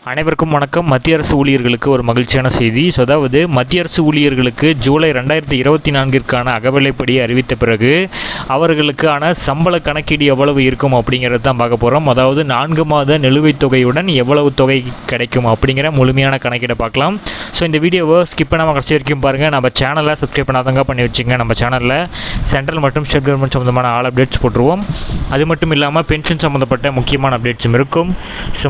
அனைவருக்கும் வணக்கம். மத்திய அரசு ஊழியர்களுக்கு ஒரு மகிழ்ச்சியான செய்தி. அதாவது மத்திய அரசு ஊழியர்களுக்கு ஜூலை 2024ற்கான அகவிலைப்படி அறிவித்த பிறகு அவர்களுக்கான சம்பள கணக்கீடு எவ்வளவு இருக்கும் அப்படிங்கிறது தான் பார்க்க போகிறோம். அதாவது 4 மாத நிலுவைத் தொகையுடன் எவ்வளவு தொகை கிடைக்கும் அப்படிங்கிற முழுமையான கணக்கீடை பார்க்கலாம். இந்த வீடியோவை ஸ்கிப் பண்ணாமல் கடைசி வரைக்கும் பாருங்கள். நம்ம சேனலை சப்ஸ்கிரைப் பண்ணாதவங்க பண்ணி வச்சுங்க. நம்ம சேனலில் சென்ட்ரல் மற்றும் ஸ்டேட் கவர்மெண்ட் சம்மந்தமான ஆல் அப்டேட்ஸ் போட்டுருவோம். அது மட்டும் இல்லாமல் பென்ஷன் சம்மந்தப்பட்ட முக்கியமான அப்டேட்ஸும் இருக்கும்.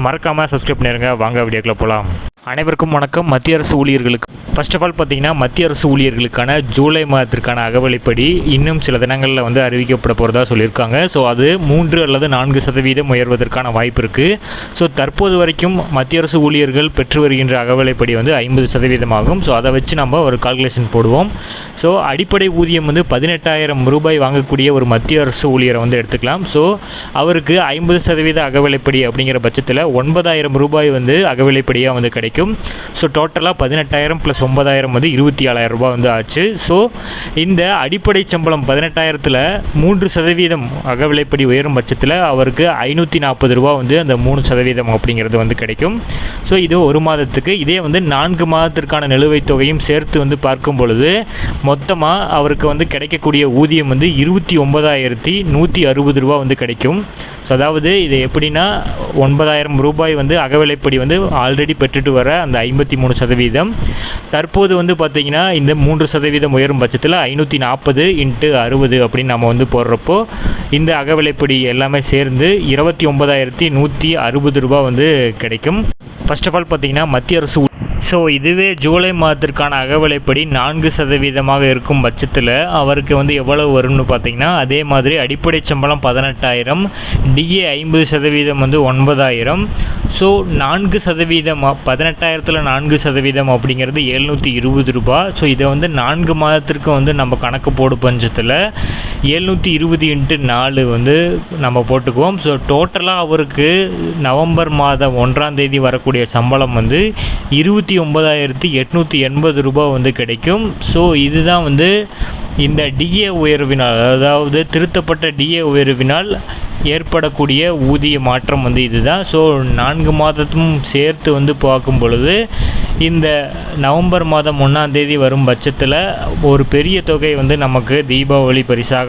மறக்காமல் சப்ஸ்கிரைப் பண்ணிடுங்க. வாங்க வீடியோக்குள்ள போகலாம். அனைவருக்கும் வணக்கம். மத்திய அரசு ஊழியர்களுக்கு ஃபர்ஸ்ட் ஆஃப் ஆல் பார்த்தீங்கன்னா மத்திய அரசு ஊழியர்களுக்கான ஜூலை மாதத்திற்கான அகவிலைப்படி இன்னும் சில தினங்களில் அறிவிக்கப்பட போகிறதா சொல்லியிருக்காங்க. அது 3 அல்லது 4% உயர்வதற்கான வாய்ப்பு இருக்குது. தற்போது வரைக்கும் மத்திய அரசு ஊழியர்கள் பெற்று வருகின்ற அகவிலைப்படி 50% ஆகும். அதை வச்சு நம்ம ஒரு கால்குலேஷன் போடுவோம். அடிப்படை ஊதியம் 18,000 ரூபாய் வாங்கக்கூடிய ஒரு மத்திய அரசு ஊழியரை எடுத்துக்கலாம். அவருக்கு 50% அகவிலைப்படி அப்படிங்கிற பட்சத்தில் 9,000 ரூபாய் அகவிலைப்படியாக கிடைக்கும். டோட்டலாக 18,000 + 9,000 24,000 ரூபாய் ஆச்சு. இந்த அடிப்படை சம்பளம் 18,000ல் 3% அகவிலைப்படி உயரும் பட்சத்தில் அவருக்கு 540 ரூபா அந்த 3% அப்படிங்கிறது கிடைக்கும். இது ஒரு மாதத்துக்கு. இதே 4 மாதத்திற்கான நிலுவைத் தொகையும் சேர்த்து பார்க்கும் பொழுது மொத்தமாக அவருக்கு கிடைக்கக்கூடிய ஊதியம் 29,160 ரூபா கிடைக்கும். அதாவது இது எப்படின்னா 9,000 ரூபாய் அகவிலைப்படி ஆல்ரெடி பெற்றுட்டு வர அந்த 53%. தற்போது பார்த்தீங்கன்னா இந்த 3% உயரும் பட்சத்தில் 540 × 60 அப்படின்னு நம்ம போடுறப்போ இந்த அகவிலைப்படி எல்லாமே சேர்ந்து 29,160 ரூபா கிடைக்கும். ஃபர்ஸ்ட் ஆஃப் ஆல் பார்த்தீங்கன்னா மத்திய அரசு இதுவே ஜூலை மாதத்திற்கான அகவிலைப்படி 4% இருக்கும் பட்சத்தில் அவருக்கு எவ்வளவு வரும்னு பார்த்தீங்கன்னா அதே மாதிரி அடிப்படை சம்பளம் 18,000, டிஏ 50% 9,000. 4% 18,000ல் 4% அப்படிங்கிறது 720 ரூபா. இதை 4 மாதத்திற்கு நம்ம கணக்கு போடும் பட்சத்தில் 720 × 4 நம்ம போட்டுக்குவோம். டோட்டலாக அவருக்கு நவம்பர் மாதம் 1ஆம் தேதி வரக்கூடிய சம்பளம் 29,880 ரூபா கிடைக்கும். இதுதான் இந்த டிஏ உயர்வினால், அதாவது திருத்தப்பட்ட டிஏ உயர்வினால் ஏற்படக்கூடிய ஊதிய மாற்றம் இதுதான். 4 மாதத்தும் சேர்த்து பார்க்கும் பொழுது இந்த நவம்பர் மாதம் 1ஆம் தேதி வரும் பட்சத்தில் ஒரு பெரிய தொகை நமக்கு தீபாவளி பரிசாக